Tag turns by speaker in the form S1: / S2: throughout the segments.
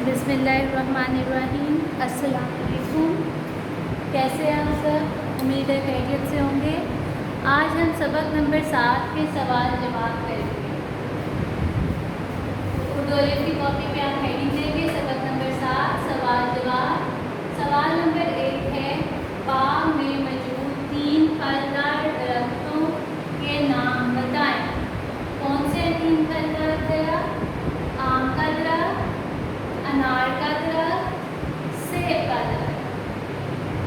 S1: बिस्मिल्लाहिर्रहमानिर्रहीम। अस्सलाम वालेकुम। कैसे हैं आप सब? उम्मीद है खैरियत से होंगे। आज हम सबक नंबर 7 के सवाल जवाब करेंगे। उर्दू अलिफ की कॉपी पे आप हेडिंग देंगे सबक नंबर 7 सवाल जवाब। सवाल नंबर 1 है, बाग में मौजूद 3 फलदार दरख्तों के नाम बताएं। कौन से 3 फलदार दरख्त? आम का दरख्त, अनार का दरख्त, सेब का दरख्त।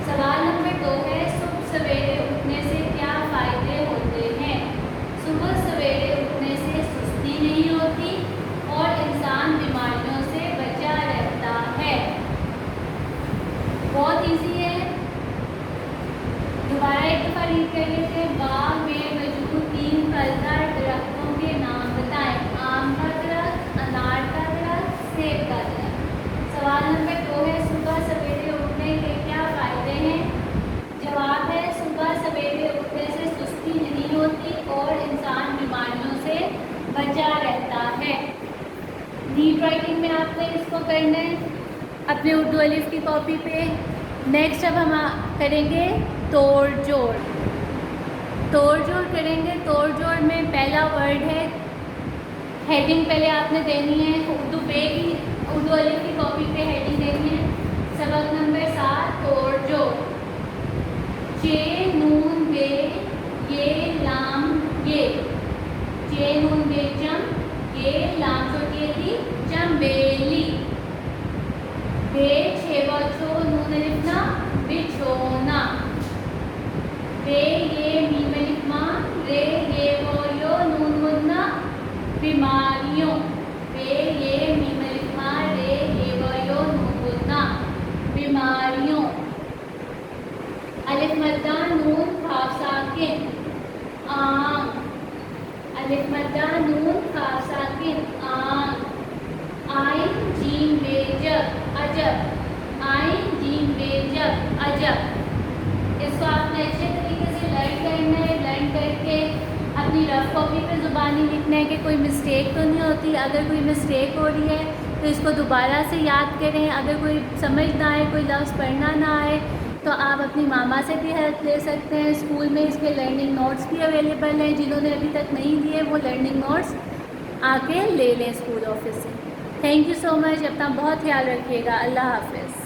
S1: सवाल नंबर 2 है, सुबह सवेरे उठने से क्या फ़ायदे होते हैं? सुबह सवेरे उठने से सुस्ती नहीं होती और इंसान बीमारियों से बचा रहता है। बहुत इजी है, दोबारा एक दफ़ा रीड कर लेते हैं। बाग में मौजूद 3 फलदार दरख्तों के नाम बताएं। आम का दरख्त, अनार का दरख्त, सेब का दरख्त। सवाल नंबर 2 है, सुबह सवेरे उठने के क्या फ़ायदे हैं? जवाब है, सुबह सवेरे उठने से सुस्ती नहीं होती और इंसान बीमारियों से बचा रहता है। रीड राइटिंग में आपने इसको करना है अपने उर्दू अलिफ की कॉपी पे। नेक्स्ट अब हम करेंगे तोड़ जोड़। तोड़ जोड़ करेंगे। तोड़ जोड़ में पहला वर्ड है, हेडिंग पहले आपने देनी है उर्दू अलिफ की कॉपी पे हेडिंग देनी है। सबक नंबर 7 तोड़ जोड़। चे नून बे ये लाम ये। चे नून बे जम, ये लाम छोटी थी, जम बेली। बे छे बचो नून अलिफ ना बिछोना। बे ये मीम अलिफ मा, रे ये वो यो नून मुन्ना बीमारियों। बे ये मीम अलिफ मा, रे ये वो यो नून मुन्ना बीमारियों। अलिफ मद्दा नून खाफ साकिन आम। अलिफ मद्दा नून खाफ साकिन आम। आइन जीम बेजब अजब। आइन जीम बेजब अजब। इसको आपने अच्छे तरीके से लर्न करना है। लर्न करके अपनी रफ कॉपी पे ज़ुबानी लिखना है कि कोई मिस्टेक तो नहीं होती। अगर कोई मिस्टेक हो रही है तो इसको दोबारा से याद करें। अगर कोई समझ ना आए, कोई लफ्ज़ पढ़ना ना आए, तो आप अपनी मामा से भी हेल्प ले सकते हैं। स्कूल में इसके लर्निंग नोट्स भी अवेलेबल हैं। जिन्होंने अभी तक नहीं दिए वो लर्निंग नोट्स आके ले लें स्कूल ऑफिस से। Thank you so much. अपना बहुत ख्याल रखिएगा। अल्लाह हाफ़िज़।